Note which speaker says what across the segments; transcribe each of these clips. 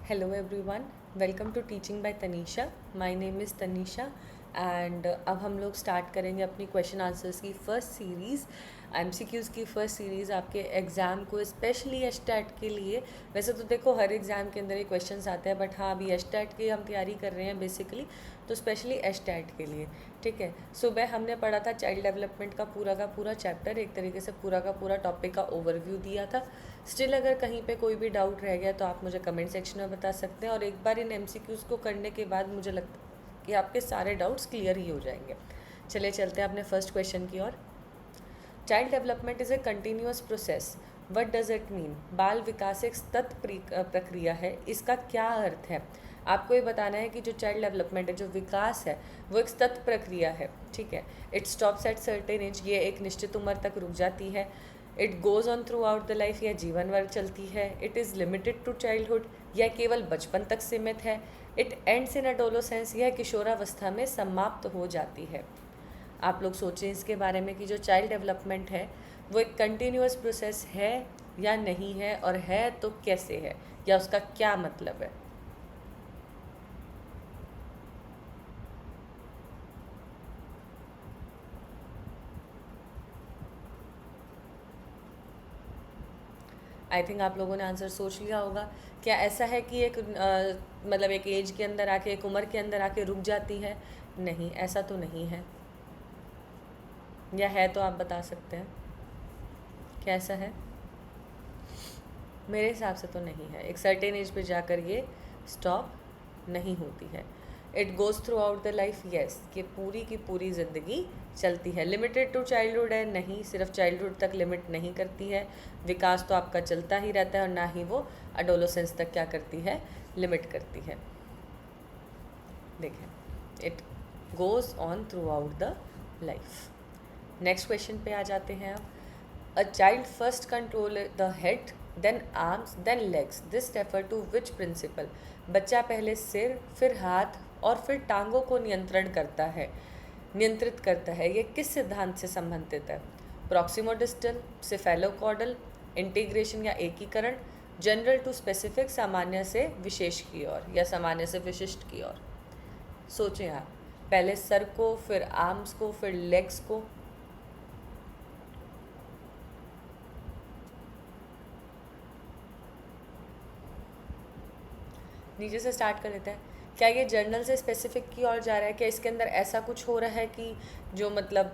Speaker 1: Hello everyone, welcome to Teaching by Tanisha. My name is Tanisha and अब हम लोग start करेंगे अपनी क्वेश्चन आंसर्स की फर्स्ट सीरीज़, एमसीक्यूज़ की फर्स्ट सीरीज़ आपके एग्ज़ाम को स्पेशली एचटैट के लिए। वैसे तो देखो हर एग्ज़ाम के अंदर ये क्वेश्चंस आते हैं, बट हाँ अभी एचटैट की हम तैयारी कर रहे हैं बेसिकली, तो स्पेशली एचटैट के लिए। ठीक है, सुबह हमने पढ़ा था चाइल्ड डेवलपमेंट का पूरा चैप्टर, एक तरीके से पूरा का पूरा टॉपिक का ओवरव्यू दिया था। स्टिल अगर कहीं पे कोई भी डाउट रह गया तो आप मुझे कमेंट सेक्शन में बता सकते हैं, और एक बार इन एमसीक्यूज़ को करने के बाद मुझे लगता है कि आपके सारे डाउट्स क्लियर ही हो जाएंगे। चलिए चलते हैं अपने फर्स्ट क्वेश्चन की ओर। Child development is a continuous process, what does it mean? बाल विकास एक सतत प्रक्रिया है, इसका क्या अर्थ है? आपको ये बताना है कि जो चाइल्ड डेवलपमेंट है, जो विकास है, वो एक सतत प्रक्रिया है। ठीक है, it stops at certain age, ये एक निश्चित उम्र तक रुक जाती है। It goes on throughout the life, यह जीवन भर चलती है। It is limited to childhood, यह केवल बचपन तक सीमित है। इट एंड्स इन एडोलोसेंस, यह किशोरावस्था में समाप्त हो जाती है। आप लोग सोचें इसके बारे में कि जो चाइल्ड डेवलपमेंट है वो एक कंटिन्यूअस प्रोसेस है या नहीं है, और है तो कैसे है, या उसका क्या मतलब है। आई थिंक आप लोगों ने आंसर सोच लिया होगा। क्या ऐसा है कि एक मतलब एक एज के अंदर आके, एक उम्र के अंदर आके रुक जाती है? नहीं, ऐसा तो नहीं है। या है तो आप बता सकते हैं क्या ऐसा है? मेरे हिसाब से तो नहीं है। एक सर्टेन एज पे जाकर ये स्टॉप नहीं होती है। It goes through out the life, yes, कि पूरी की पूरी ज़िंदगी चलती है। लिमिटेड टू चाइल्डहुड है? नहीं, सिर्फ चाइल्डहुड तक लिमिट नहीं करती है। विकास तो आपका चलता ही रहता है, और ना ही वो एडोलोसेंस तक क्या करती है, लिमिट करती है। देखें, it goes on throughout the life. Next question पे आ जाते हैं आप। A child first control the head, then arms, then legs. This refer to which principle? बच्चा पहले सिर, फिर हाथ और फिर टांगों को नियंत्रित करता है। ये किस सिद्धांत से संबंधित है? प्रॉक्सिमोडिस्टल, सिफेलोकॉर्डल, इंटीग्रेशन या एकीकरण, जनरल टू स्पेसिफिक, सामान्य से विशेष की ओर या सामान्य से विशिष्ट की ओर। सोचें आप, पहले सर को, फिर आर्म्स को, फिर लेग्स को। नीचे से स्टार्ट कर लेते हैं। क्या ये जर्नल से स्पेसिफिक की ओर जा रहा है? क्या इसके अंदर ऐसा कुछ हो रहा है कि जो मतलब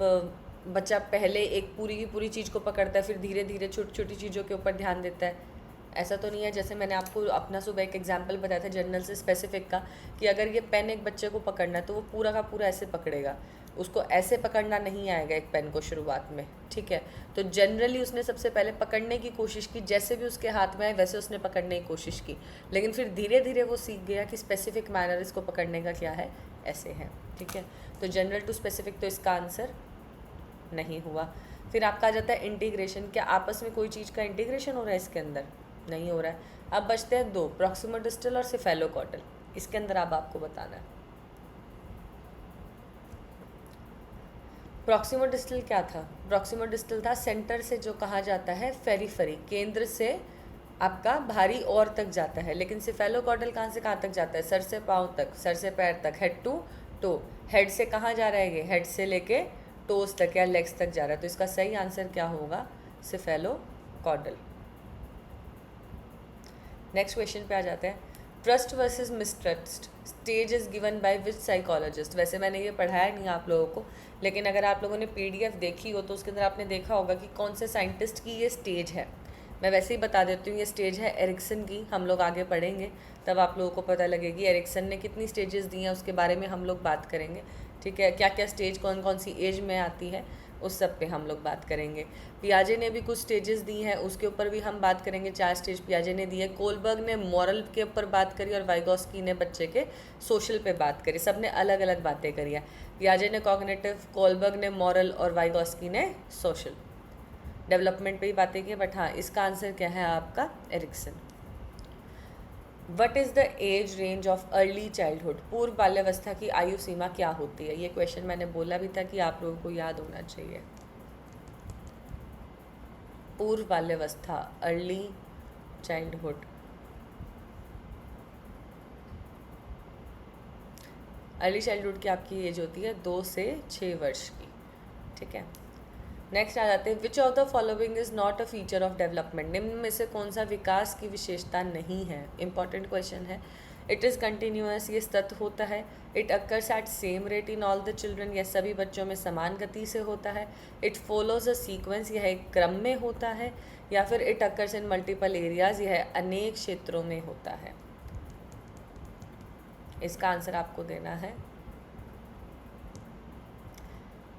Speaker 1: बच्चा पहले एक पूरी की पूरी चीज़ को पकड़ता है, फिर धीरे धीरे छोटी छोटी चीज़ों के ऊपर ध्यान देता है? ऐसा तो नहीं है। जैसे मैंने आपको अपना सुबह एक एग्जांपल बताया था जर्नल से स्पेसिफिक का, कि अगर ये पेन एक बच्चे को पकड़ना है तो वो पूरा का पूरा ऐसे पकड़ेगा, उसको ऐसे पकड़ना नहीं आएगा एक पेन को शुरुआत में। ठीक है, तो जनरली उसने सबसे पहले पकड़ने की कोशिश की, जैसे भी उसके हाथ में आए वैसे उसने पकड़ने की कोशिश की, लेकिन फिर धीरे धीरे वो सीख गया कि स्पेसिफिक मैनर इसको पकड़ने का क्या है, ऐसे है। ठीक है, तो जनरल टू स्पेसिफिक तो इसका आंसर नहीं हुआ। फिर आपका आ जाता है इंटीग्रेशन। क्या आपस में कोई चीज़ का इंटीग्रेशन हो रहा है इसके अंदर? नहीं हो रहा है। अब बचते हैं दो, प्रॉक्सिमोडिस्टल और सिफेलोकॉर्डल। इसके अंदर अब आपको बताना है। प्रॉक्सिमोडिस्टल क्या था? प्रॉक्सिमोडिस्टल था सेंटर से जो कहा जाता है फेरीफरी, केंद्र से आपका भारी और तक जाता है। लेकिन सिफेलोकॉर्डल कहाँ से कहाँ तक जाता है? सर से पाँव तक, सर से पैर तक, हेड टू टो। हेड से कहाँ जा रहा है ये? हेड से लेके टोस तक या लेग्स तक जा रहा है। तो इसका सही आंसर क्या होगा? सिफेलोकॉर्डल। नेक्स्ट क्वेश्चन पे आ जाते हैं। Trust versus mistrust stage is given by which psychologist? वैसे मैंने ये पढ़ाया नहीं आप लोगों को, लेकिन अगर आप लोगों ने पीडीएफ देखी हो तो उसके अंदर आपने देखा होगा कि कौन से साइंटिस्ट की ये स्टेज है। मैं वैसे ही बता देती हूँ, ये स्टेज है एरिक्सन की। हम लोग आगे पढ़ेंगे तब आप लोगों को पता लगेगी एरिक्सन ने कितनी स्टेजेस दी हैं, उसके बारे में हम लोग बात करेंगे। ठीक है, क्या क्या स्टेज कौन कौन सी एज में आती है, उस सब पे हम लोग बात करेंगे। पियाजे ने भी कुछ स्टेजेस दी हैं, उसके ऊपर भी हम बात करेंगे। 4 स्टेज पियाजे ने दी है। कोलबर्ग ने मॉरल के ऊपर बात करी, और वाइगोस्की ने बच्चे के सोशल पे बात करी। सब ने अलग अलग बातें करी हैं। पियाजे ने कॉग्निटिव, कोलबर्ग ने मॉरल और वाइगोस्की ने सोशल डेवलपमेंट पे ही बातें की। बट हाँ, इसका आंसर क्या है आपका? Erikson. What is the age range of early childhood? पूर्व बाल्यावस्था की आयु सीमा क्या होती है? ये क्वेश्चन मैंने बोला भी था कि आप लोगों को याद होना चाहिए। पूर्व बाल्यावस्था, अर्ली चाइल्डहुड। अर्ली चाइल्डहुड की आपकी एज होती है 2 से 6 वर्ष की, ठीक है। नेक्स्ट आ जाते हैं, विच of the following is not a feature of development, निम्न में से कौन सा विकास की विशेषता नहीं है, इंपॉर्टेंट क्वेश्चन है। इट इज़ कंटिन्यूअस, ये सतत होता है। It occurs at same rate in all the children, यह सभी बच्चों में समान गति से होता है। इट फॉलोज अ सीक्वेंस, यह एक क्रम में होता है। या फिर it occurs in multiple areas, यह अनेक क्षेत्रों में होता है। इसका आंसर आपको देना है।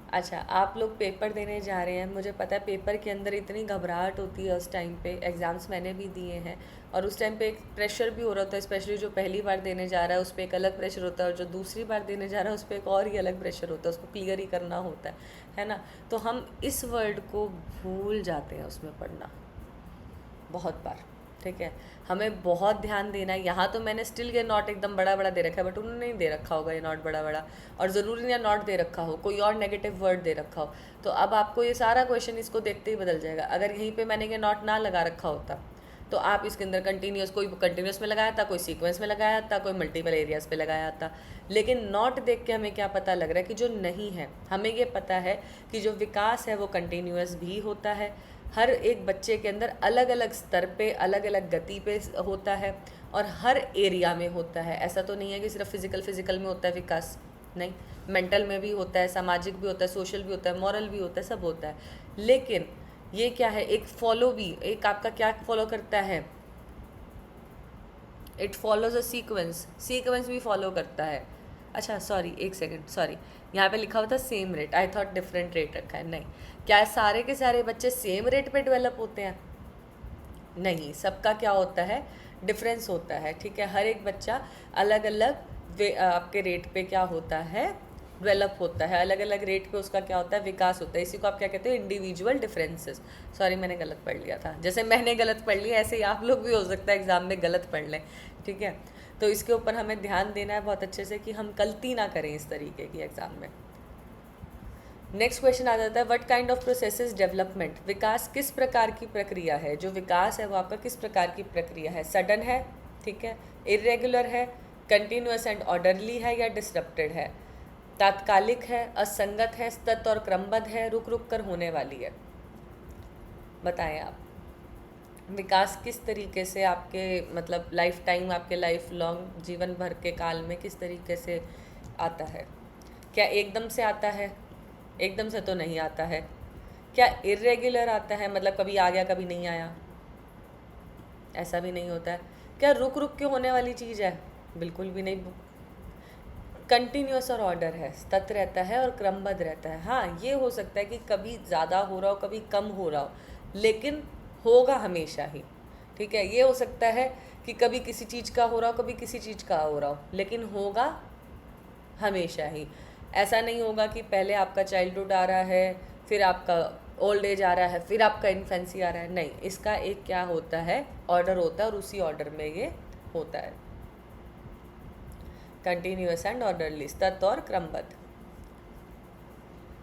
Speaker 1: अच्छा, आप लोग पेपर देने जा रहे हैं, मुझे पता है पेपर के अंदर इतनी घबराहट होती है उस टाइम पे, एग्ज़ाम्स मैंने भी दिए हैं, और उस टाइम पे एक प्रेशर भी हो रहा होता है, स्पेशली जो पहली बार देने जा रहा है उस पर एक अलग प्रेशर होता है, और जो दूसरी बार देने जा रहा है उस पर एक और ही अलग प्रेशर होता है, उसको क्लियर ही करना होता है ना। तो हम इस वर्ड को भूल जाते हैं उसमें पढ़ना बहुत बार, ठीक है। हमें बहुत ध्यान देना है। यहाँ तो मैंने स्टिल ये नॉट एकदम बड़ा बड़ा दे रखा है, बट उन्होंने नहीं दे रखा होगा ये नॉट बड़ा बड़ा, और ज़रूरी नहीं नॉट दे रखा हो, कोई और नेगेटिव वर्ड दे रखा हो। तो अब आपको ये सारा क्वेश्चन इसको देखते ही बदल जाएगा। अगर यहीं पे मैंने ये नॉट ना लगा रखा होता तो आप इसके अंदर कंटिन्यूस, कोई कंटिन्यूस में लगाया था, कोई सीक्वेंस में लगाया था, कोई मल्टीपल एरियाज़ पे लगाया था। लेकिन नॉट देख के हमें क्या पता लग रहा है कि जो नहीं है, हमें ये पता है कि जो विकास है वो कंटिन्यूस भी होता है। हर एक बच्चे के अंदर अलग अलग स्तर पे, अलग अलग गति पे होता है, और हर एरिया में होता है। ऐसा तो नहीं है कि सिर्फ फिजिकल में होता है विकास, नहीं, मेंटल में भी होता है, सामाजिक भी होता है, सोशल भी होता है, मॉरल भी होता है, सब होता है। लेकिन ये क्या है, एक फॉलो भी, एक आपका क्या फॉलो करता है, इट फॉलोज अ सीक्वेंस भी फॉलो करता है। अच्छा सॉरी, एक सेकेंड, सॉरी, यहाँ पे लिखा हुआ था same rate, I thought different rate रखा है। नहीं, क्या सारे के सारे बच्चे सेम रेट पे डेवलप होते हैं? नहीं, सबका क्या होता है, डिफरेंस होता है, ठीक है। हर एक बच्चा अलग अलग आपके रेट पे क्या होता है, डेवलप होता है, अलग अलग रेट पे उसका क्या होता है, विकास होता है। इसी को आप क्या कहते हो, इंडिविजुअल डिफरेंसेस। सॉरी, मैंने गलत पढ़ लिया था, जैसे मैंने गलत पढ़ लिया ऐसे ही आप लोग भी हो सकता है एग्ज़ाम में गलत पढ़ लें, ठीक है। तो इसके ऊपर हमें ध्यान देना है बहुत अच्छे से कि हम गलती ना करें इस तरीके की एग्ज़ाम में। नेक्स्ट क्वेश्चन आ जाता है, what kind of process is development, विकास किस प्रकार की प्रक्रिया है। जो विकास है वो आपका किस प्रकार की प्रक्रिया है, सडन है, ठीक है, इरेगुलर है, कंटिन्यूअस एंड ऑर्डरली है, या डिसरप्टेड है, तात्कालिक है, असंगत है, सतत और क्रमबद्ध है, रुक रुक कर होने वाली है। बताएं आप, विकास किस तरीके से आपके मतलब लाइफ टाइम, आपके लाइफ लॉन्ग, जीवन भर के काल में किस तरीके से आता है। क्या एकदम से आता है? एकदम से तो नहीं आता है। क्या इरेगुलर आता है, मतलब कभी आ गया कभी नहीं आया? ऐसा भी नहीं होता है। क्या रुक रुक के होने वाली चीज़ है? बिल्कुल भी नहीं। कंटिन्यूस और ऑर्डर है, सतत रहता है और क्रमबद्ध रहता है। हाँ, ये हो सकता है कि कभी ज़्यादा हो रहा हो, कभी कम हो रहा हो, लेकिन होगा हमेशा ही, ठीक है। ये हो सकता है कि कभी किसी चीज़ का हो रहा हो, कभी किसी चीज़ का हो रहा हो, लेकिन होगा हमेशा ही। ऐसा नहीं होगा कि पहले आपका चाइल्डहुड आ रहा है, फिर आपका ओल्ड एज आ रहा है, फिर आपका इन्फेंसी आ रहा है। नहीं, इसका एक क्या होता है, ऑर्डर होता है, और उसी ऑर्डर में ये होता है, कंटिन्यूअस एंड ऑर्डरली, सतत और क्रमबद्ध।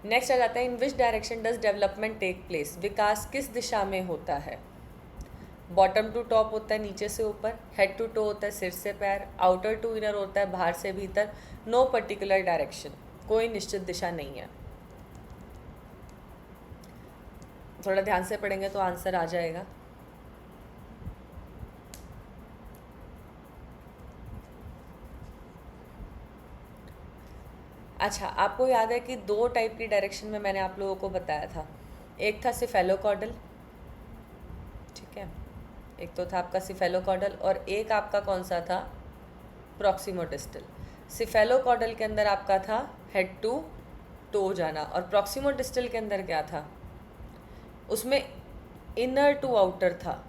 Speaker 1: नेक्स्ट आ जाता है, in which direction does development take place, विकास किस दिशा में होता है। बॉटम टू टॉप होता है, नीचे से ऊपर, हेड टू टो होता है, सिर से पैर, आउटर टू इनर होता है, बाहर से भीतर, नो पर्टिकुलर डायरेक्शन, कोई निश्चित दिशा नहीं है। थोड़ा ध्यान से पढ़ेंगे तो आंसर आ जाएगा। अच्छा, आपको याद है कि 2 टाइप की डायरेक्शन में मैंने आप लोगों को बताया था। एक था सिफेलोकॉर्डल, ठीक है, एक तो था आपका सिफेलोकॉर्डल, और एक आपका कौन सा था, प्रॉक्सिमोडिस्टल। सिफेलोकॉर्डल के अंदर आपका था हेड टू टो जाना, और प्रॉक्सिमोडिस्टल के अंदर क्या था, उसमें इनर टू आउटर था,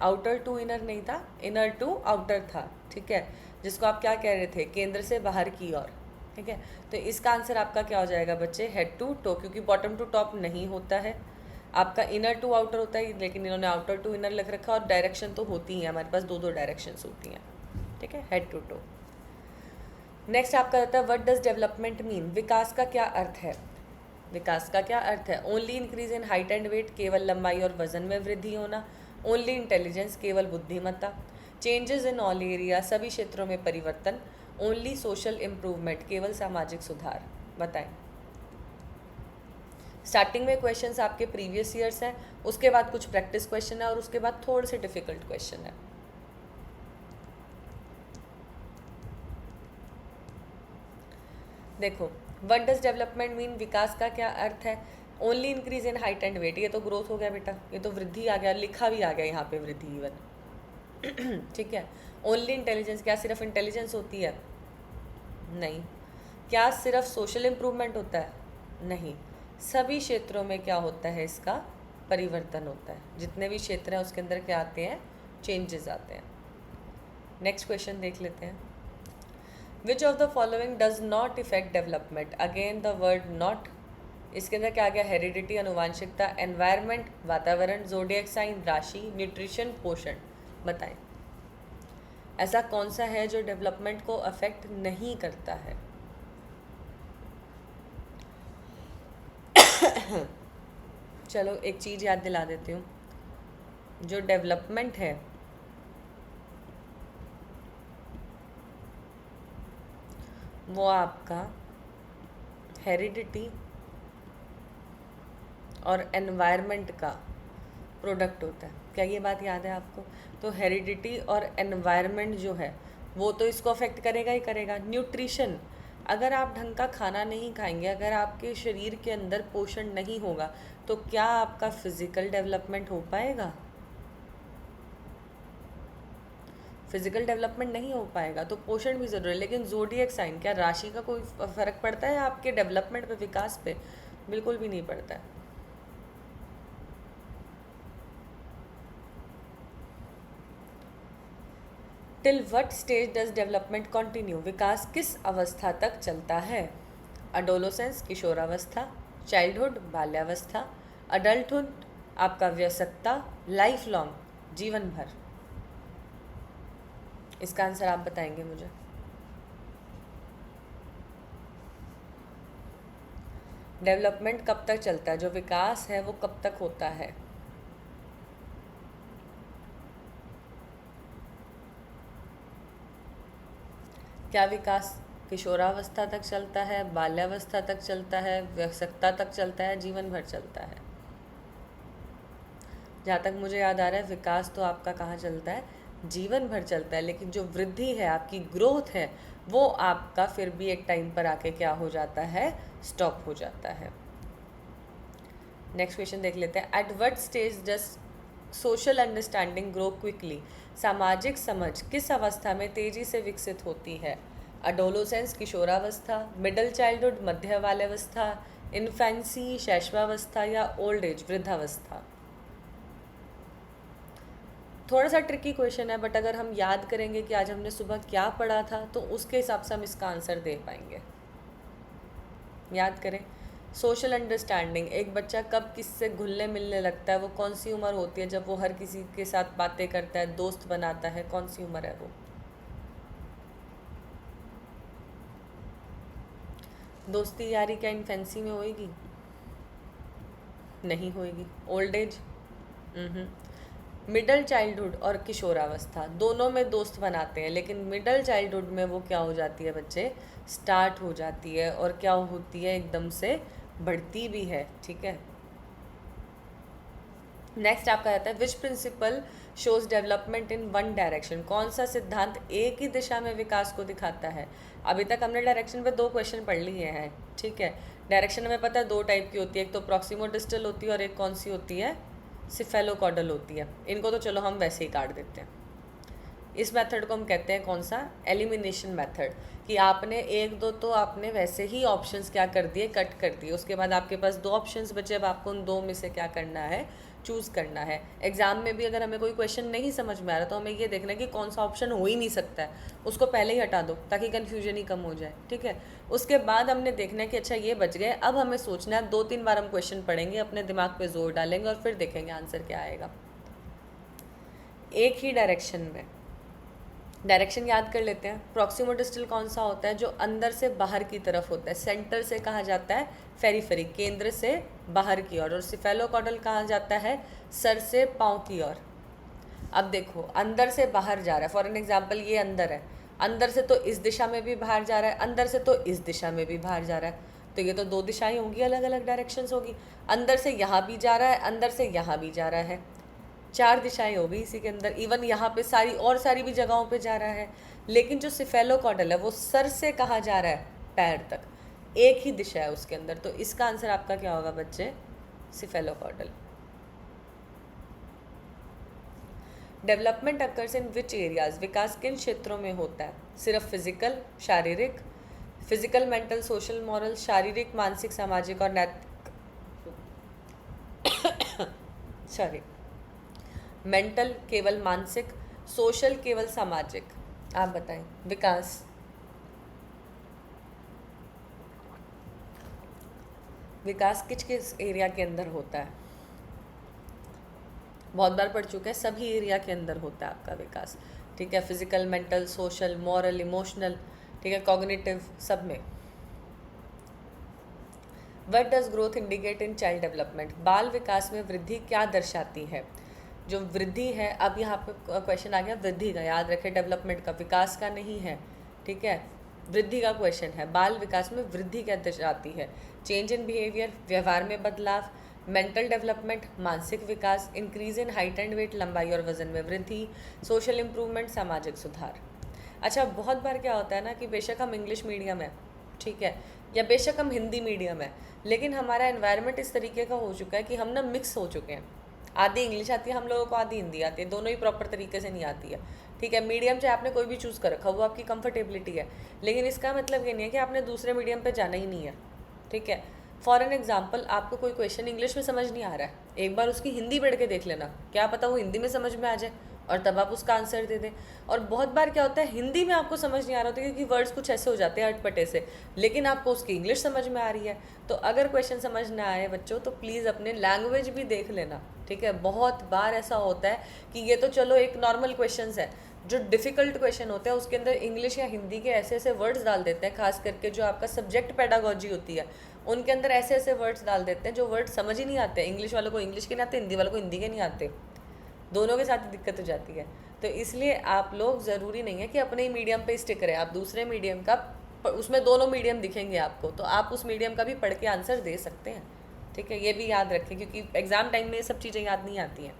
Speaker 1: आउटर टू इनर नहीं था, इनर टू आउटर था, ठीक है, जिसको आप क्या कह रहे थे, केंद्र से बाहर की ओर, ठीक है। तो इसका आंसर आपका क्या हो जाएगा बच्चे, हेड टू टो, क्योंकि बॉटम टू टॉप नहीं होता है, आपका इनर टू आउटर होता है, लेकिन इन्होंने आउटर टू इनर लिख रखा, और डायरेक्शन तो होती है हमारे पास, 2 डायरेक्शंस होती हैं, ठीक है, हेड टू टो। नेक्स्ट आपका रहता है, व्हाट डज डेवलपमेंट मीन, विकास का क्या अर्थ है। विकास का क्या अर्थ है, only increase in height and weight, केवल लंबाई और वजन में वृद्धि होना, ओनली इंटेलिजेंस, केवल बुद्धिमत्ता, चेंजेस इन ऑल एरिया, सभी क्षेत्रों में परिवर्तन, ओनली सोशल इम्प्रूवमेंट, केवल सामाजिक सुधार। बताएं। स्टार्टिंग में क्वेश्चंस आपके प्रीवियस ईयर्स हैं, उसके बाद कुछ प्रैक्टिस क्वेश्चन है और उसके बाद थोड़े से डिफिकल्ट क्वेश्चन है। देखो, व्हाट डज डेवलपमेंट मीन, विकास का क्या अर्थ है? Only increase in height and weight, ये तो ग्रोथ हो गया बेटा, ये तो वृद्धि आ गया, लिखा भी आ गया यहाँ पे वृद्धि इवन। ठीक है। ओनली इंटेलिजेंस, क्या सिर्फ इंटेलिजेंस होती है? नहीं। क्या सिर्फ सोशल इम्प्रूवमेंट होता है? नहीं। सभी क्षेत्रों में क्या होता है, इसका परिवर्तन होता है। जितने भी क्षेत्र हैं उसके अंदर क्या आते हैं, चेंजेस आते हैं। नेक्स्ट क्वेश्चन देख लेते हैं। विच of the following does not effect development? Again the word not, इसके अंदर क्या आ गया? हेरिडिटी, अनुवांशिकता, एनवायरनमेंट, वातावरण, ज़ोडिएक साइन, राशि, न्यूट्रिशन, पोषण। बताएं, ऐसा कौन सा है जो डेवलपमेंट को अफेक्ट नहीं करता है? चलो एक चीज़ याद दिला देती हूँ, जो डेवलपमेंट है वो आपका हेरिडिटी और एनवायरनमेंट का प्रोडक्ट होता है। क्या ये बात याद है आपको? तो हेरिडिटी और एनवायरनमेंट जो है वो तो इसको अफेक्ट करेगा ही करेगा। न्यूट्रिशन, अगर आप ढंग का खाना नहीं खाएंगे, अगर आपके शरीर के अंदर पोषण नहीं होगा, तो क्या आपका फिजिकल डेवलपमेंट हो पाएगा? फिजिकल डेवलपमेंट नहीं हो पाएगा, तो पोषण भी ज़रूरी है। लेकिन ज़ोडिएक साइन, क्या राशि का कोई फ़र्क पड़ता है आपके डेवलपमेंट पे, विकास पे? बिल्कुल भी नहीं पड़ता है। Till what stage does development continue, विकास किस अवस्था तक चलता है? अडोलोसेंस, किशोरावस्था, चाइल्डहुड, बाल्यावस्था, अडल्टहुड, आपका वयस्कता, लाइफ लॉन्ग, जीवन भर। इसका आंसर आप बताएंगे मुझे। डेवलपमेंट कब तक चलता है, जो विकास है वो कब तक होता है? क्या विकास किशोरावस्था तक चलता है, बाल्यावस्था तक चलता है, वयस्कता तक चलता है, जीवन भर चलता है? जहाँ तक मुझे याद आ रहा है, विकास तो आपका कहाँ चलता है, जीवन भर चलता है। लेकिन जो वृद्धि है, आपकी ग्रोथ है, वो आपका फिर भी एक टाइम पर आके क्या हो जाता है, स्टॉप हो जाता है। नेक्स्ट क्वेश्चन देख लेते हैं। At what stage does social understanding grow quickly, सामाजिक समझ किस अवस्था में तेजी से विकसित होती है? अडोलोसेंस, किशोरावस्था, मिडल चाइल्डहुड, मध्य बाल्यावस्था, इन्फेंसी, शैशवावस्था, या ओल्ड एज, वृद्धावस्था? थोड़ा सा ट्रिकी क्वेश्चन है, बट अगर हम याद करेंगे कि आज हमने सुबह क्या पढ़ा था, तो उसके हिसाब से हम इसका आंसर दे पाएंगे। याद करें। सोशल अंडरस्टैंडिंग, एक बच्चा कब किससे घुलने मिलने लगता है, वो कौन सी उम्र होती है जब वो हर किसी के साथ बातें करता है, दोस्त बनाता है, कौन सी उम्र है वो? दोस्ती यारी क्या इन्फेंसी में होएगी? नहीं होएगी। Old age? मिडल चाइल्डहुड और किशोरावस्था दोनों में दोस्त बनाते हैं, लेकिन मिडल चाइल्डहुड में वो क्या हो जाती है बच्चे, स्टार्ट हो जाती है, और क्या होती है, एकदम से बढ़ती भी है। ठीक है। नेक्स्ट आपका आता है, which principle shows development in one direction, कौन सा सिद्धांत एक ही दिशा में विकास को दिखाता है? अभी तक हमने डायरेक्शन पे 2 क्वेश्चन पढ़ लिए हैं। ठीक है। डायरेक्शन हमें पता है 2 टाइप की होती है, एक तो प्रॉक्सिमो डिस्टल होती है और एक कौन सी होती है, सिफेलोकॉडल होती है। इनको तो चलो हम वैसे ही काट देते हैं। इस मेथड को हम कहते हैं कौन सा, एलिमिनेशन मेथड, कि आपने 1-2 तो आपने वैसे ही ऑप्शंस क्या कर दिए, कट कर दिए। उसके बाद आपके पास 2 ऑप्शंस बचे, अब आपको उन 2 में से क्या करना है, चूज़ करना है। एग्जाम में भी अगर हमें कोई क्वेश्चन नहीं समझ में आ रहा, तो हमें ये देखना है कि कौन सा ऑप्शन हो ही नहीं सकता है, उसको पहले ही हटा दो ताकि कन्फ्यूजन ही कम हो जाए। ठीक है। उसके बाद हमने देखना है कि अच्छा ये बच गए, अब हमें सोचना है, 2-3 बार हम क्वेश्चन पढ़ेंगे, अपने दिमाग पे जोर डालेंगे और फिर देखेंगे आंसर क्या आएगा। एक ही डायरेक्शन में, डायरेक्शन याद कर लेते हैं। प्रॉक्सिमो डिस्टल कौन सा होता है, जो अंदर से बाहर की तरफ होता है, सेंटर से कहा जाता है फेरिफेरी, केंद्र से बाहर की ओर, और सिफेलोकॉडल कहा जाता है सर से पाँव की ओर। अब देखो, अंदर से बाहर जा रहा है, फॉर एन एग्जाम्पल ये अंदर है, अंदर से तो इस दिशा में भी बाहर जा रहा है, अंदर से तो इस दिशा में भी बाहर जा रहा है, तो ये तो दो दिशाएं होंगी, अलग अलग डायरेक्शंस होगी। अंदर से यहाँ भी जा रहा है, अंदर से यहाँ भी जा रहा है, चार दिशाएं होगी इसी के अंदर। इवन यहाँ पे सारी भी जगहों पे जा रहा है। लेकिन जो सिफेलोकॉर्डल है वो सर से कहाँ जा रहा है, पैर तक, एक ही दिशा है उसके अंदर। तो इसका आंसर आपका क्या होगा बच्चे, cephalocaudal. Development occurs in which areas, विकास किन क्षेत्रों में होता है, सिर्फ फिजिकल, शारीरिक, फिजिकल, मेंटल, सोशल, मॉरल, शारीरिक, मानसिक, सामाजिक और नैतिक, सॉरी, मेंटल केवल मानसिक, सोशल केवल सामाजिक। आप बताएं विकास। विकास किस किस एरिया के अंदर होता है, बहुत बार पढ़ चुके हैं, सभी एरिया के अंदर होता है आपका विकास, ठीक है, physical, mental, social, moral, emotional, ठीक है, कॉग्निटिव, सब में। What does growth indicate in child development, बाल विकास में वृद्धि क्या दर्शाती है। जो वृद्धि है, अब यहाँ पे क्वेश्चन आ गया वृद्धि का, याद रखें डेवलपमेंट का, विकास का नहीं है, ठीक है, वृद्धि का क्वेश्चन है। बाल विकास में वृद्धि क्या दर्शाती है, चेंज इन बिहेवियर, व्यवहार में बदलाव, मेंटल डेवलपमेंट, मानसिक विकास, increase in height and weight, लंबाई और वजन में वृद्धि, सोशल इम्प्रूवमेंट, सामाजिक सुधार। अच्छा, बहुत बार क्या होता है ना कि बेशक हम इंग्लिश मीडियम है, ठीक है, या बेशक हम हिंदी मीडियम है, लेकिन हमारा एनवायरनमेंट इस तरीके का हो चुका है कि हम ना मिक्स हो चुके हैं। आधी इंग्लिश आती है हम लोगों को, आधी हिंदी आती है, दोनों ही प्रॉपर तरीके से नहीं आती है, ठीक है। मीडियम चाहे आपने कोई भी चूज़ कर रखा, वो आपकी कंफर्टेबिलिटी है, लेकिन इसका मतलब ये नहीं है कि आपने दूसरे मीडियम पे जाना ही नहीं है, ठीक है। फॉर एन एग्जाम्पल, आपको कोई क्वेश्चन इंग्लिश में समझ नहीं आ रहा है, एक बार उसकी हिंदी पढ़ के देख लेना, क्या पता वो हिंदी में समझ में आ जाए और तब आप उसका आंसर दे दें। और बहुत बार क्या होता है, हिंदी में आपको समझ नहीं आ रहा होता क्योंकि वर्ड्स कुछ ऐसे हो जाते हैं अटपटे से, लेकिन आपको उसकी इंग्लिश समझ में आ रही है। तो अगर क्वेश्चन समझ ना आए बच्चों, तो प्लीज़ अपने लैंग्वेज भी देख लेना, ठीक है। बहुत बार ऐसा होता है कि ये तो चलो एक नॉर्मल क्वेश्चन है, जो डिफ़िकल्ट क्वेश्चन होते हैं उसके अंदर इंग्लिश या हिंदी के ऐसे ऐसे वर्ड्स डाल देते हैं, खास करके जो आपका सब्जेक्ट पेडागोजी होती है उनके अंदर ऐसे ऐसे वर्ड्स डाल देते हैं जो वर्ड समझ ही नहीं आते। इंग्लिश वालों को इंग्लिश के नहीं आते, हिंदी वालों को हिंदी के नहीं आते, दोनों के साथ दिक्कत हो जाती है। तो इसलिए आप लोग, ज़रूरी नहीं है कि अपने ही मीडियम पे स्टिक करें, आप दूसरे मीडियम का, उसमें दोनों मीडियम दिखेंगे आपको, तो आप उस मीडियम का भी पढ़ के आंसर दे सकते हैं, ठीक है। ये भी याद रखें क्योंकि एग्ज़ाम टाइम में ये सब चीज़ें याद नहीं आती हैं।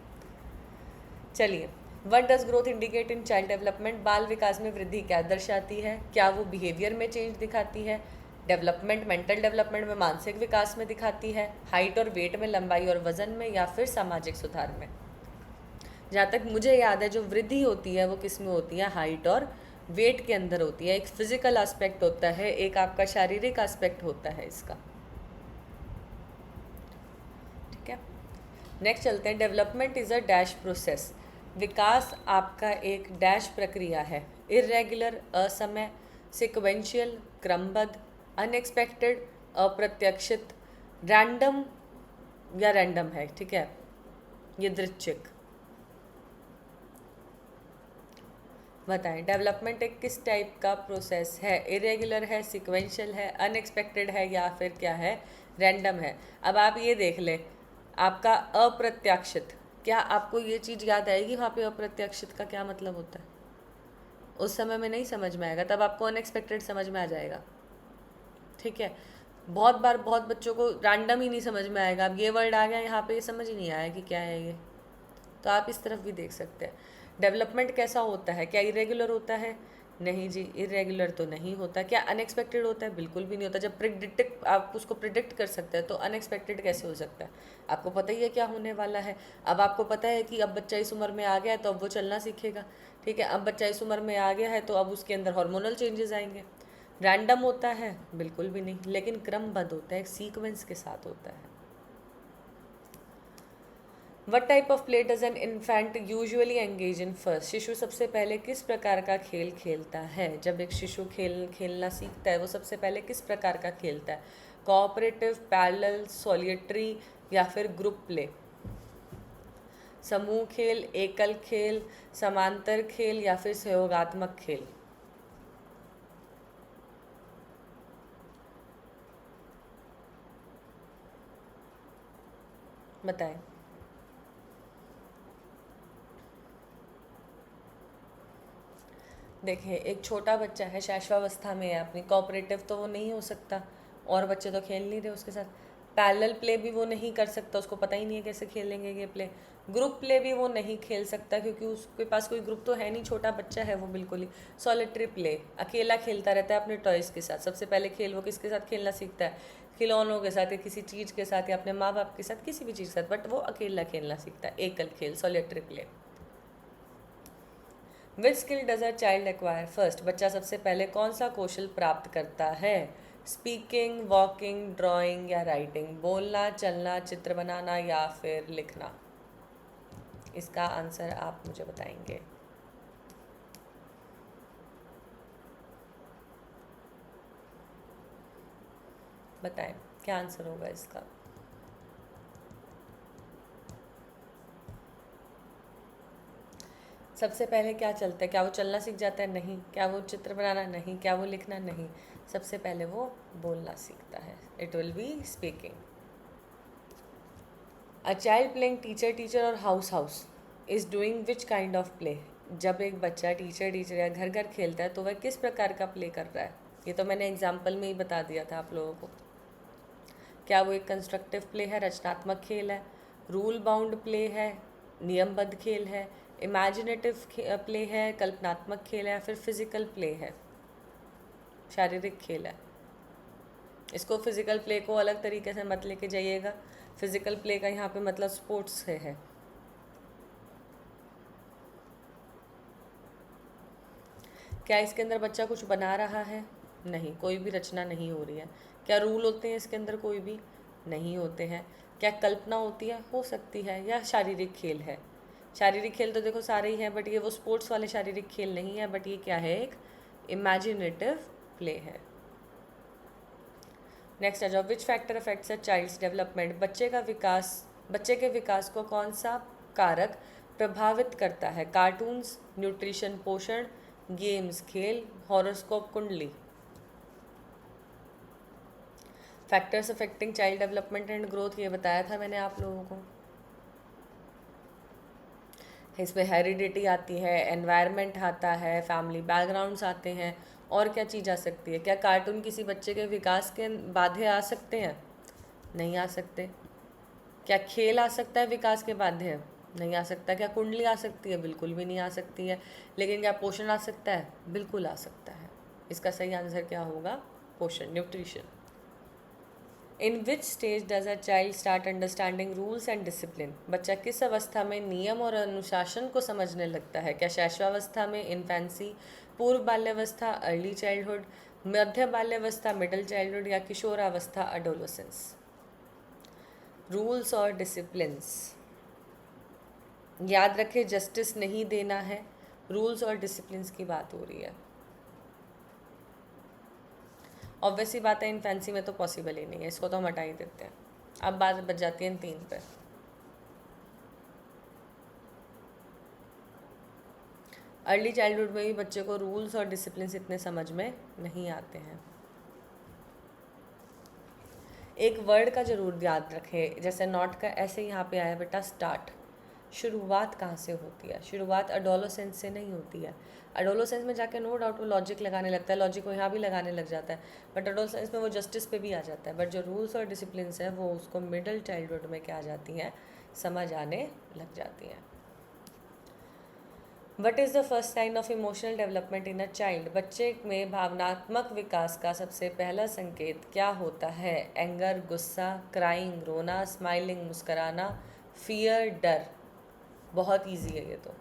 Speaker 1: चलिए, what does growth indicate in child development, बाल विकास में वृद्धि क्या दर्शाती है, क्या वो बिहेवियर में चेंज दिखाती है, डेवलपमेंट, मेंटल डेवलपमेंट में, मानसिक विकास में दिखाती है, हाइट और वेट में, लंबाई और वजन में, या फिर सामाजिक सुधार में। जहाँ तक मुझे याद है जो वृद्धि होती है वो किस में होती है, हाइट और वेट के अंदर होती है। एक फिजिकल एस्पेक्ट होता है, एक आपका शारीरिक एस्पेक्ट होता है इसका, ठीक है। नेक्स्ट चलते हैं, development is a dash process, विकास आपका एक डैश प्रक्रिया है, इरेगुलर, असमय, सिक्वेंशियल, क्रमबद्ध, अनएक्सपेक्टेड, अप्रत्याशित, रैंडम या रैंडम है, ठीक है, यादृच्छिक। बताएं डेवलपमेंट एक किस टाइप का प्रोसेस है, इरेगुलर है, सिक्वेंशियल है, अनएक्सपेक्टेड है, या फिर क्या है, रैंडम है। अब आप ये देख लें, आपका अप्रत्याशित, क्या आपको ये चीज़ याद आएगी वहाँ पे अप्रत्याशित का क्या मतलब होता है, उस समय में नहीं समझ में आएगा, तब आपको अनएक्सपेक्टेड समझ में आ जाएगा, ठीक है। बहुत बार बहुत बच्चों को रैंडम ही नहीं समझ में आएगा, अब ये वर्ड आ गया यहाँ पे, ये समझ ही नहीं आया कि क्या है ये, तो आप इस तरफ भी देख सकते हैं। डेवलपमेंट कैसा होता है, क्या इरेगुलर होता है, नहीं जी, इरेगुलर तो नहीं होता। क्या अनएक्सपेक्टेड होता है, बिल्कुल भी नहीं होता। जब प्रिडिक्ट, आप उसको प्रिडिक्ट कर सकते हैं तो अनएक्सपेक्टेड कैसे हो सकता है, आपको पता ही है क्या होने वाला है। अब आपको पता है कि अब बच्चा इस उम्र में आ गया है तो अब वो चलना सीखेगा, ठीक है, अब बच्चा इस उम्र में आ गया है तो अब उसके अंदर हार्मोनल चेंजेस आएंगे। रैंडम होता है, बिल्कुल भी नहीं, लेकिन क्रमबद्ध होता है, एक सीक्वेंस के साथ होता है। What type of play does an infant usually engage in first, शिशु सबसे पहले किस प्रकार का खेल खेलता है। जब एक शिशु खेलना सीखता है वो सबसे पहले किस प्रकार का खेलता है, कोऑपरेटिव, पैरेलल, सॉलिटरी, या फिर ग्रुप प्ले, समूह खेल, एकल खेल, समांतर खेल, या फिर सहयोगात्मक खेल। बताएं। देखिए, एक छोटा बच्चा है, शैशवावस्था में है अपनी, कोऑपरेटिव तो वो नहीं हो सकता, और बच्चे तो खेल नहीं रहे उसके साथ। पैरेलल प्ले भी वो नहीं कर सकता, उसको पता ही नहीं है कैसे खेलेंगे ये प्ले। ग्रुप प्ले भी वो नहीं खेल सकता क्योंकि उसके पास कोई ग्रुप तो है नहीं, छोटा बच्चा है वो बिल्कुल ही। सॉलिटरी प्ले, अकेला खेलता रहता है अपने टॉयज़ के साथ। सबसे पहले खेल वो किसके साथ खेलना सीखता है? खिलौनों के साथ, या किसी चीज़ के साथ, या अपने माँ बाप के साथ, किसी भी चीज़ के साथ, बट वो अकेला खेलना सीखता है, एकल खेल, solitary play. Which skill does a child acquire first? बच्चा सबसे पहले कौन सा कौशल प्राप्त करता है? स्पीकिंग, वॉकिंग, ड्राइंग या राइटिंग? बोलना, चलना, चित्र बनाना या फिर लिखना? इसका आंसर आप मुझे बताएंगे। बताएं क्या आंसर होगा इसका। सबसे पहले क्या चलता है? क्या वो चलना सीख जाता है? नहीं। क्या वो चित्र बनाना? नहीं। क्या वो लिखना? नहीं। सबसे पहले वो बोलना सीखता है। It will be speaking. A child playing teacher teacher और house house is doing which kind of play? जब एक बच्चा टीचर टीचर या घर घर खेलता है तो वह किस प्रकार का प्ले कर रहा है? ये तो मैंने एग्जाम्पल में ही बता दिया था आप लोगों को। क्या वो एक कंस्ट्रक्टिव प्ले है, रचनात्मक खेल है, रूल बाउंड प्ले है, नियमबद्ध खेल है, इमेजिनेटिव प्ले है, कल्पनात्मक खेल है, या फिर फिजिकल प्ले है, शारीरिक खेल है? इसको फिजिकल प्ले को अलग तरीके से मत लेके जाइएगा। फिजिकल प्ले का यहाँ पे मतलब स्पोर्ट्स से है। क्या इसके अंदर बच्चा कुछ बना रहा है? नहीं, कोई भी रचना नहीं हो रही है। क्या रूल होते हैं इसके अंदर? कोई भी नहीं होते हैं। क्या कल्पना होती है? हो सकती है। या शारीरिक खेल है? शारीरिक खेल तो देखो सारे ही हैं, बट ये वो स्पोर्ट्स वाले शारीरिक खेल नहीं है, बट ये क्या है? एक इमेजिनेटिव प्ले है। नेक्स्ट आ जाओ। Which factor affects a child's development? बच्चे के विकास को कौन सा कारक प्रभावित करता है? कार्टून्स, न्यूट्रिशन पोषण, गेम्स खेल, हॉरोस्कोप कुंडली? Factors affecting child development and growth, ये बताया था मैंने आप लोगों को। इसमें हेरिडिटी आती है, एनवायरनमेंट आता है, फैमिली बैकग्राउंड्स आते हैं, और क्या चीज़ आ सकती है? क्या कार्टून किसी बच्चे के विकास के बाधे आ सकते हैं? नहीं आ सकते। क्या खेल आ सकता है विकास के बाध्य? नहीं आ सकता। क्या कुंडली आ सकती है? बिल्कुल भी नहीं आ सकती है। लेकिन क्या पोषण आ सकता है? बिल्कुल आ सकता है। इसका सही आंसर क्या होगा? पोषण, nutrition. In which stage does a child start understanding rules and discipline? बच्चा किस अवस्था में नियम और अनुशासन को समझने लगता है? क्या शैशवावस्था में, इन्फेंसी, पूर्व बाल्यावस्था, अर्ली चाइल्डहुड, मध्य बाल्यावस्था, मिडिल चाइल्डहुड, या किशोरावस्था, अडोलोसेंस? रूल्स और डिसिप्लिन्स, याद रखें जस्टिस नहीं देना है, रूल्स और डिसिप्लिन्स की बात हो रही है। ऑब्वियसली बात है, इन्फेंसी में तो पॉसिबल ही नहीं है, इसको तो हम हटा ही देते हैं। अब बात बच जाती है 3 पे। अर्ली चाइल्डहुड में भी बच्चे को रूल्स और डिसिप्लिन इतने समझ में नहीं आते हैं। एक वर्ड का जरूर याद रखें, जैसे नॉट का ऐसे यहाँ पे आया बेटा स्टार्ट। शुरुआत कहाँ से होती है? शुरुआत अडोलोसेंस से नहीं होती है। अडोलोसेंस में जाके नो डाउट वो लॉजिक लगाने लगता है, लॉजिक को यहाँ भी लगाने लग जाता है, बट अडोलोसेंस में वो जस्टिस पे भी आ जाता है। बट जो रूल्स और डिसिप्लिन है वो उसको मिडिल चाइल्डहुड में क्या आ जाती हैं? समझ आने लग जाती हैं। What is the first sign of emotional development in a child? बच्चे में भावनात्मक विकास का सबसे पहला संकेत क्या होता है? एंगर, गुस्सा, क्राइंग, रोना, स्माइलिंग, मुस्कराना, फियर, डर? बहुत इजी है ये तो।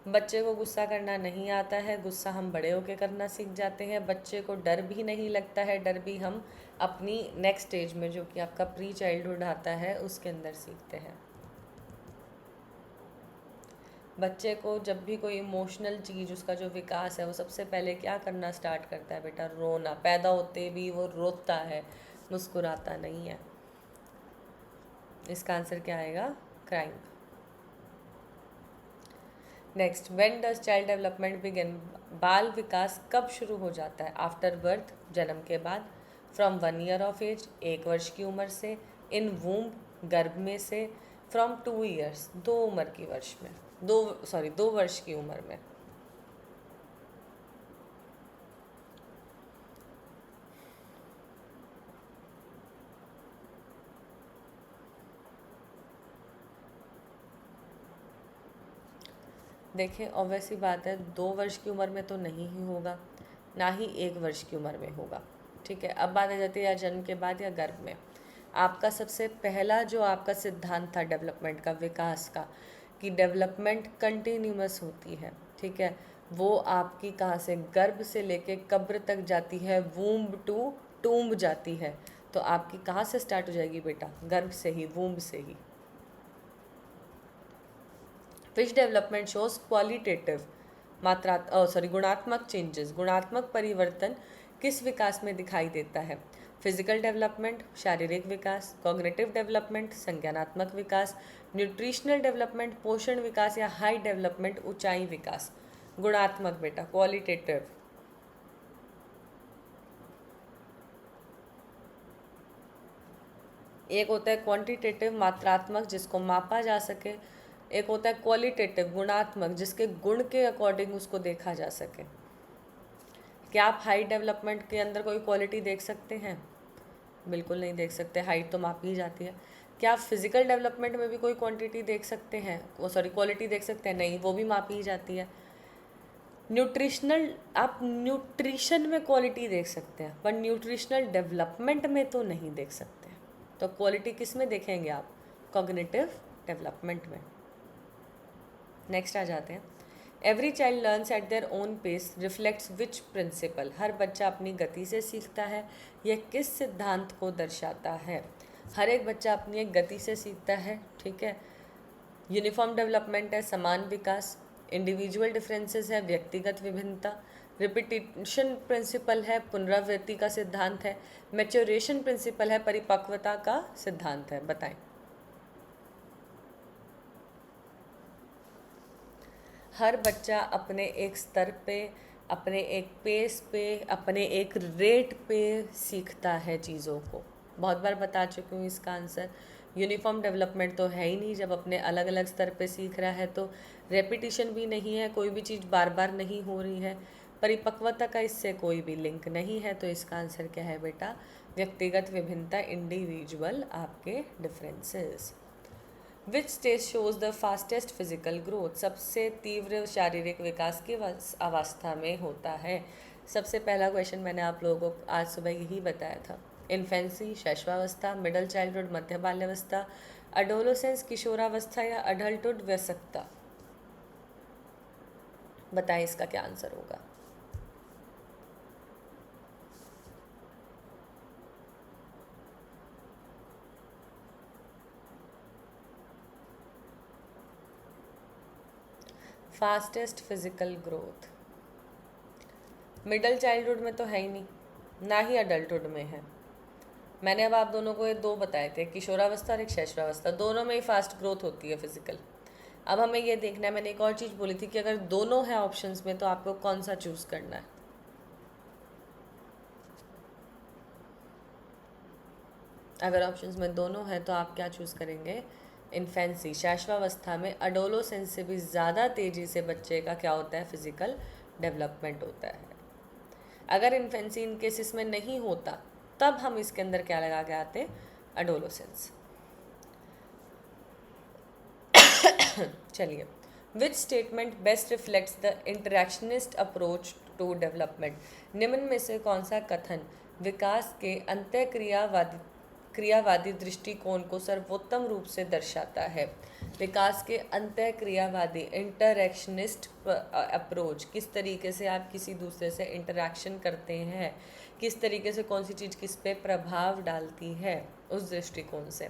Speaker 1: बच्चे को गुस्सा करना नहीं आता है, गुस्सा हम बड़े होकर करना सीख जाते हैं। बच्चे को डर भी नहीं लगता है, डर भी हम अपनी नेक्स्ट स्टेज में, जो कि आपका प्री चाइल्डहुड आता है, उसके अंदर सीखते हैं। बच्चे को जब भी कोई इमोशनल चीज़, उसका जो विकास है, वो सबसे पहले क्या करना स्टार्ट करता है बेटा? रोना। पैदा होते भी वो रोता है, मुस्कुराता नहीं है। इसका आंसर क्या आएगा? Crying. Next, when does child development begin? बाल विकास कब शुरू हो जाता है? आफ्टर बर्थ, जन्म के बाद, फ्रॉम 1 ईयर ऑफ एज, 1 वर्ष की उम्र से, इन वूम्ब, गर्भ में से, फ्रॉम 2 ईयर्स, 2 उम्र की वर्ष में, 2 वर्ष की उम्र में। देखिए ऑब्वियस सी बात है, 2 वर्ष की उम्र में तो नहीं ही होगा, ना ही 1 वर्ष की उम्र में होगा। ठीक है, अब बात आ जाती है या जन्म के बाद या गर्भ में। आपका सबसे पहला जो आपका सिद्धांत था डेवलपमेंट का, विकास का, कि डेवलपमेंट कंटिन्यूअस होती है। ठीक है, वो आपकी कहाँ से, गर्भ से लेके कब्र तक जाती है, वूम्ब टू टूम्ब जाती है। तो आपकी कहाँ से स्टार्ट हो जाएगी बेटा, गर्भ से ही, वूम्ब से ही। विच डेवलपमेंट शोज क्वालिटेटिव गुणात्मक चेंजेस, गुणात्मक परिवर्तन किस विकास में दिखाई देता है? फिजिकल डेवलपमेंट, शारीरिक विकास, कॉग्निटिव डेवलपमेंट, संज्ञानात्मक विकास, न्यूट्रिशनल डेवलपमेंट, पोषण विकास, या हाई डेवलपमेंट, ऊंचाई विकास। गुणात्मक बेटा, क्वालिटेटिव। एक होता है क्वांटिटेटिव, मात्रात्मक, जिसको मापा जा सके। एक होता है क्वालिटेटिव, गुणात्मक, जिसके गुण के अकॉर्डिंग उसको देखा जा सके। क्या आप हाइट डेवलपमेंट के अंदर कोई क्वालिटी देख सकते हैं? बिल्कुल नहीं देख सकते, हाइट तो मापी ही जाती है। क्या आप फिजिकल डेवलपमेंट में भी कोई क्वांटिटी देख सकते हैं, क्वालिटी देख सकते हैं? नहीं, वो भी मापी ही जाती है। न्यूट्रिशनल, आप न्यूट्रिशन में क्वालिटी देख सकते हैं, पर न्यूट्रिशनल डेवलपमेंट में तो नहीं देख सकते। तो क्वालिटी किस में देखेंगे आप? कॉग्निटिव डेवलपमेंट में। नेक्स्ट आ जाते हैं। Every child learns at their own pace reflects which principle, हर बच्चा अपनी गति से सीखता है, यह किस सिद्धांत को दर्शाता है? हर एक बच्चा अपनी एक गति से सीखता है। ठीक है, यूनिफॉर्म डेवलपमेंट है, समान विकास। इंडिविजुअल डिफरेंसेस है, व्यक्तिगत विभिन्नता। रिपीटिशन प्रिंसिपल है, पुनरावृत्ति का सिद्धांत है। मैच्योरेशन प्रिंसिपल है, परिपक्वता का सिद्धांत है। बताएं। हर बच्चा अपने एक स्तर पे, अपने एक पेस पे, अपने एक रेट पे सीखता है चीज़ों को। बहुत बार बता चुकी हूँ इसका आंसर। यूनिफॉर्म डेवलपमेंट तो है ही नहीं, जब अपने अलग अलग स्तर पे सीख रहा है तो रेपिटिशन भी नहीं है, कोई भी चीज़ बार बार नहीं हो रही है। परिपक्वता का इससे कोई भी लिंक नहीं है, तो इसका आंसर क्या है बेटा? व्यक्तिगत विभिन्नता, इंडिविजुअल आपके differences. Which stage shows the fastest physical growth, सबसे तीव्र शारीरिक विकास की अवस्था में होता है? सबसे पहला क्वेश्चन मैंने आप लोगों को आज सुबह यही बताया था। इन्फेंसी, शैशवावस्था, मिडल चाइल्डहुड, मध्य बाल्यावस्था, अडोलोसेंस, किशोरावस्था, या अडल्टहुड, वयस्कता। बताएं इसका क्या आंसर होगा? Fastest physical growth middle childhood में तो है ही नहीं, ना ही अडल्टहुड में है। मैंने अब आप दोनों को ये दो बताए थे, किशोरावस्था और एक शैशवावस्था, दोनों में ही फास्ट ग्रोथ होती है फिजिकल। अब हमें ये देखना है, मैंने एक और चीज़ बोली थी कि अगर दोनों है ऑप्शंस में तो आपको कौन सा चूज़ करना है? अगर ऑप्शंस में दोनों है तो आप क्या चूज़ करेंगे? इन्फेंसी, शैशवावस्था में अडोलोसेंस से भी ज़्यादा तेज़ी से बच्चे का क्या होता है? फिजिकल डेवलपमेंट होता है। अगर इन्फेंसी इन केसेस में नहीं होता तब हम इसके अंदर क्या लगा के आते? अडोलोसेंस। चलिए, which statement best reflects the interactionist approach to development, निम्न में से कौन सा कथन विकास के क्रियावादी दृष्टिकोण को सर्वोत्तम रूप से दर्शाता है? विकास के क्रियावादी, इंटरेक्शनिस्ट अप्रोच, किस तरीके से आप किसी दूसरे से इंटरेक्शन करते हैं, किस तरीके से कौन सी चीज़ किस पे प्रभाव डालती है, उस दृष्टिकोण से।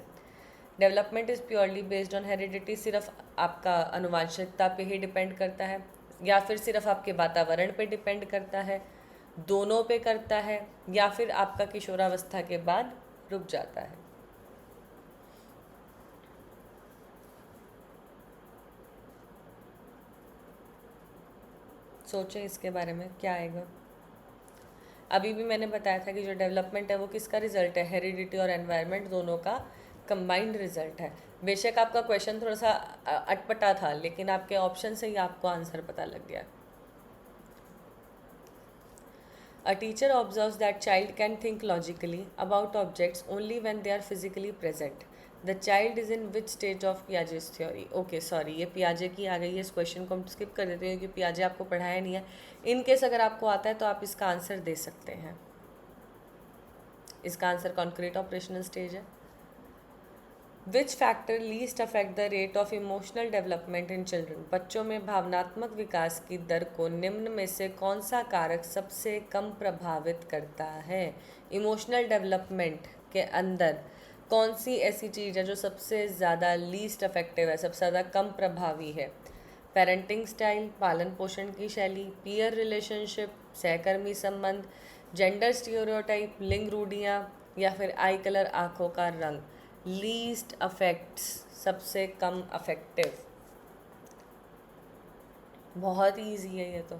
Speaker 1: Development is purely based on heredity, सिर्फ आपका अनुवांशिकता पे ही डिपेंड करता है, या फिर सिर्फ आपके वातावरण पे डिपेंड करता है, दोनों पे करता है, या फिर आपका किशोरावस्था के बाद रुक जाता है? सोचें इसके बारे में, क्या आएगा? अभी भी मैंने बताया था कि जो डेवलपमेंट है वो किसका रिजल्ट है? हेरिडिटी और एनवायरनमेंट दोनों का कंबाइंड रिजल्ट है। बेशक आपका क्वेश्चन थोड़ा सा अटपटा था, लेकिन आपके ऑप्शन से ही आपको आंसर पता लग गया। A teacher observes that child can think logically about objects only when they are physically present. The child is in which stage of Piaget's theory? Okay, sorry, ये पियाजे की आ गई है, इस क्वेश्चन को हम स्किप कर देते हैं क्योंकि पियाजे आपको पढ़ाया नहीं है। इन केस अगर आपको आता है तो आप इसका आंसर दे सकते हैं। इसका आंसर कॉन्क्रीट ऑपरेशनल स्टेज है। Which factor least affect the rate of emotional development in children? बच्चों में भावनात्मक विकास की दर को निम्न में से कौन सा कारक सबसे कम प्रभावित करता है? इमोशनल डेवलपमेंट के अंदर कौन सी ऐसी चीज़ है जो सबसे ज़्यादा लीस्ट अफेक्टिव है, सबसे ज़्यादा कम प्रभावी है? पेरेंटिंग स्टाइल, पालन पोषण की शैली, पीयर रिलेशनशिप, सहकर्मी संबंध, जेंडर स्टीरियोटाइप, लिंग रूढ़ियाँ, या फिर आई कलर, आँखों का रंग? लीस्ट अफेक्ट्स, सबसे कम अफेक्टिव। बहुत ही ईजी है ये तो।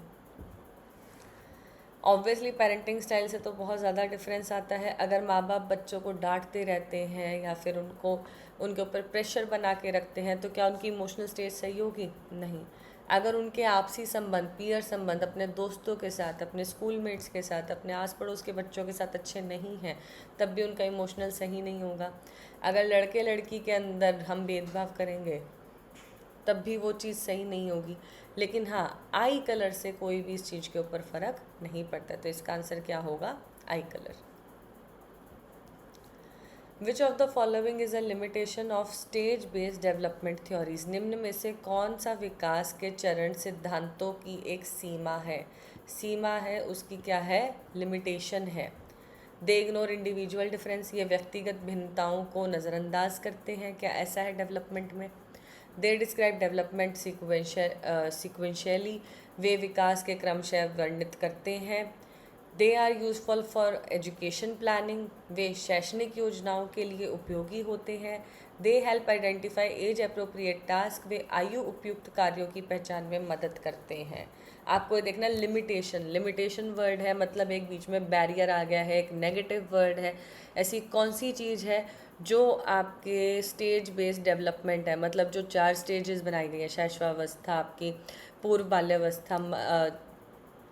Speaker 1: ऑब्वियसली पेरेंटिंग स्टाइल से तो बहुत ज़्यादा डिफरेंस आता है। अगर माँ बाप बच्चों को डांटते रहते हैं या फिर उनके ऊपर प्रेशर बना के रखते हैं तो क्या उनकी इमोशनल स्टेज सही होगी? नहीं। अगर उनके आपसी संबंध, पीयर संबंध, अपने दोस्तों के साथ, अपने स्कूल मेट्स के साथ, अपने आस पड़ोस के बच्चों के साथ अच्छे नहीं हैं, तब भी उनका इमोशनल सही नहीं होगा। अगर लड़के लड़की के अंदर हम भेदभाव करेंगे तब भी वो चीज़ सही नहीं होगी। लेकिन हाँ, आई कलर से कोई भी इस चीज़ के ऊपर फ़र्क नहीं पड़ता, तो इसका आंसर क्या होगा? आई colour. Which of the following is a limitation of stage based development theories? निम्न में से कौन सा विकास के चरण सिद्धांतों की एक सीमा है? सीमा है उसकी क्या है? लिमिटेशन है। दे इग्नोर इंडिविजुअल डिफरेंस, ये व्यक्तिगत भिन्नताओं को नज़रअंदाज करते हैं, क्या ऐसा है डेवलपमेंट में? दे डिस्क्राइब डेवलपमेंट सिक्वेंशियली, वे विकास के क्रमशः वर्णित करते हैं। They are useful for education planning, वे शैक्षणिक योजनाओं के लिए उपयोगी होते हैं। They help identify age appropriate task, वे आयु उपयुक्त कार्यों की पहचान में मदद करते हैं। आपको ये देखना, लिमिटेशन, लिमिटेशन वर्ड है मतलब एक बीच में बैरियर आ गया है, एक नेगेटिव वर्ड है। ऐसी कौन सी चीज़ है जो आपके स्टेज बेस्ड डेवलपमेंट है, मतलब जो 4 स्टेजेस बनाई गई है, शैशवावस्था, आपकी पूर्व बाल्यावस्था,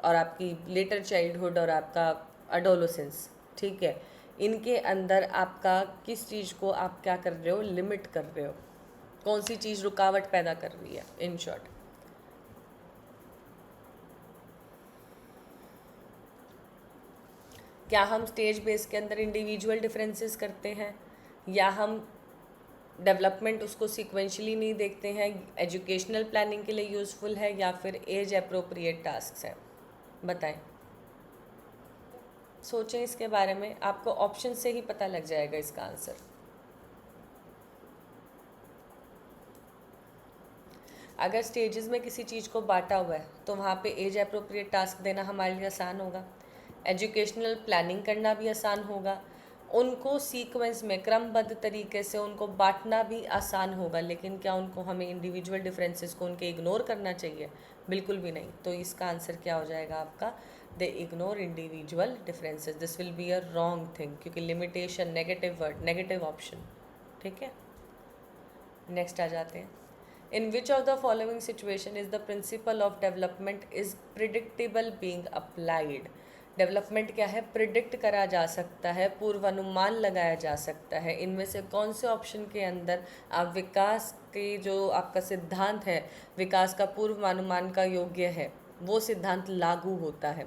Speaker 1: और आपकी लेटर चाइल्डहुड और आपका अडोलोसेंस, ठीक है, इनके अंदर आपका किस चीज़ को आप क्या कर रहे हो? लिमिट कर रहे हो। कौन सी चीज़ रुकावट पैदा कर रही है, इन शॉर्ट? क्या हम स्टेज बेस के अंदर इंडिविजुअल डिफरेंसेस करते हैं, या हम डेवलपमेंट उसको सीक्वेंशली नहीं देखते हैं? एजुकेशनल प्लानिंग के लिए यूज़फुल है या फिर एज अप्रोप्रिएट टास्क है? बताएं, सोचें इसके बारे में, आपको ऑप्शन से ही पता लग जाएगा इसका आंसर। अगर स्टेजेस में किसी चीज़ को बांटा हुआ है तो वहाँ पे एज अप्रोप्रिएट टास्क देना हमारे लिए आसान होगा, एजुकेशनल प्लानिंग करना भी आसान होगा, उनको सीक्वेंस में क्रमबद्ध तरीके से उनको बांटना भी आसान होगा। लेकिन क्या उनको हमें इंडिविजुअल डिफरेंसेस को उनके इग्नोर करना चाहिए? बिल्कुल भी नहीं। तो इसका आंसर क्या हो जाएगा आपका? They ignore individual differences. This will be a wrong thing, क्योंकि limitation negative word, negative option, ठीक है। नेक्स्ट आ जाते हैं। In which of the following situation is the principle of development is predictable being applied? Development क्या है? Predict करा जा सकता है, पूर्वानुमान लगाया जा सकता है। इनमें से कौन से ऑप्शन के अंदर आप विकास के जो आपका सिद्धांत है, विकास का पूर्वानुमान का योग्य है, वो सिद्धांत लागू होता है?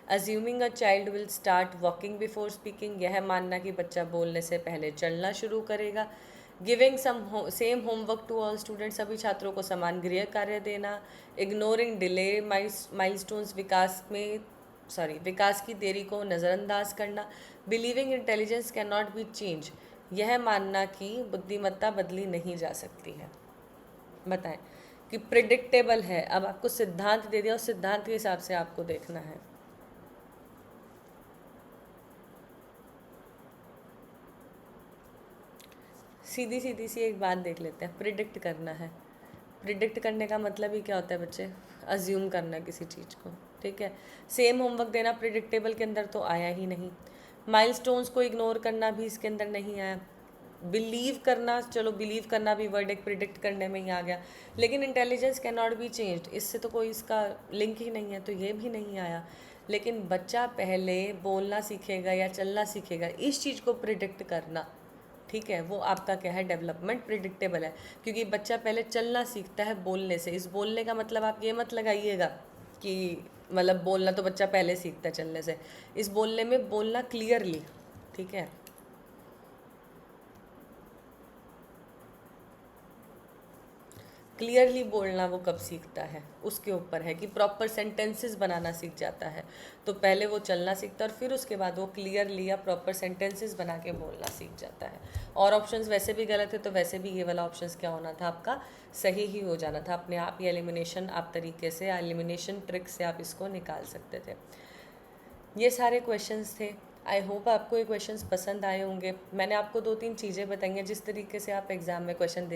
Speaker 1: Assuming a child will start walking before speaking, यह मानना कि बच्चा बोलने से पहले चलना शुरू करेगा। Giving same homework to all students, सभी छात्रों को समान गृह कार्य देना। इग्नोरिंग डिले माइलस्टोन्स, विकास की देरी को नज़रअंदाज करना। Believing intelligence can not be change, यह मानना कि बुद्धिमत्ता बदली नहीं जा सकती है। बताएं कि प्रिडिक्टेबल है। अब आपको सिद्धांत दे दिया, उस सिद्धांत के हिसाब से आपको देखना है। सीधी सीधी सी एक बात देख लेते हैं, प्रिडिक्ट करना है। प्रिडिक्ट करने का मतलब ही क्या होता है बच्चे? अज्यूम करना किसी चीज़ को, ठीक है। सेम होमवर्क देना प्रिडिक्टेबल के अंदर तो आया ही नहीं। माइलस्टोन्स को इग्नोर करना भी इसके अंदर नहीं आया। बिलीव करना, चलो बिलीव करना भी वर्ड एक प्रिडिक्ट करने में ही आ गया, लेकिन intelligence can not be changed, इससे तो कोई इसका लिंक ही नहीं है, तो ये भी नहीं आया। लेकिन बच्चा पहले बोलना सीखेगा या चलना सीखेगा, इस चीज़ को प्रिडिक्ट करना, ठीक है, वो आपका क्या है, डेवलपमेंट प्रिडिक्टेबल है। क्योंकि बच्चा पहले चलना सीखता है बोलने से। इस बोलने का मतलब आप ये मत लगाइएगा कि मतलब बोलना तो बच्चा पहले सीखता है चलने से। इस बोलने में बोलना क्लियरली, ठीक है, क्लियरली बोलना वो कब सीखता है, उसके ऊपर है कि प्रॉपर सेंटेंसेस बनाना सीख जाता है। तो पहले वो चलना सीखता है और फिर उसके बाद वो क्लियरली या प्रॉपर सेंटेंसेस बना के बोलना सीख जाता है। और ऑप्शंस वैसे भी गलत है, तो वैसे भी ये वाला ऑप्शंस क्या होना था आपका, सही ही हो जाना था अपने आप। ये एलिमिनेशन आप तरीके से, एलिमिनेशन ट्रिक से आप इसको निकाल सकते थे। ये सारे क्वेश्चंस थे। आई होप आपको ये क्वेश्चंस पसंद आए होंगे। मैंने आपको 2-3 चीज़ें बताई हैं जिस तरीके से आप एग्ज़ाम में क्वेश्चन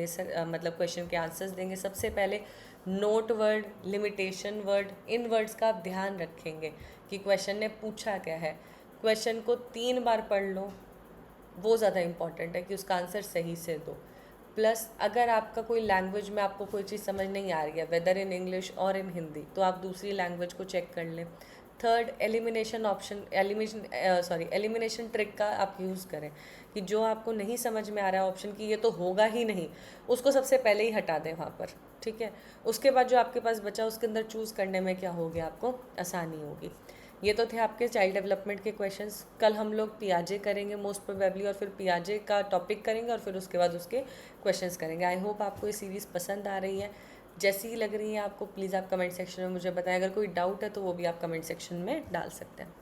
Speaker 1: मतलब क्वेश्चन के आंसर्स देंगे। सबसे पहले नोट वर्ड, लिमिटेशन वर्ड, इन वर्ड्स का आप ध्यान रखेंगे कि क्वेश्चन ने पूछा क्या है। क्वेश्चन को 3 बार पढ़ लो, वो ज़्यादा इंपॉर्टेंट है कि उसका आंसर सही से दो। प्लस अगर आपका कोई लैंग्वेज में आपको कोई चीज़ समझ नहीं आ रही है, वेदर इन इंग्लिश और इन हिंदी, तो आप दूसरी लैंग्वेज को चेक कर लें। Third, elimination option, elimination trick का आप यूज़ करें कि जो आपको नहीं समझ में आ रहा है ऑप्शन की ये तो होगा ही नहीं, उसको सबसे पहले ही हटा दें वहाँ पर, ठीक है। उसके बाद जो आपके पास बचा उसके अंदर चूज़ करने में क्या हो गया, आपको आसानी होगी। ये तो थे आपके चाइल्ड डेवलपमेंट के क्वेश्चंस। कल हम लोग पियाजे करेंगे मोस्ट प्रोबेबली, और फिर पियाजे का टॉपिक करेंगे और फिर उसके बाद उसके क्वेश्चंस करेंगे। आई होप आपको ये सीरीज़ पसंद आ रही है। जैसी ही लग रही है आपको, प्लीज़ आप कमेंट सेक्शन में मुझे बताएं। अगर कोई डाउट है तो वो भी आप कमेंट सेक्शन में डाल सकते हैं।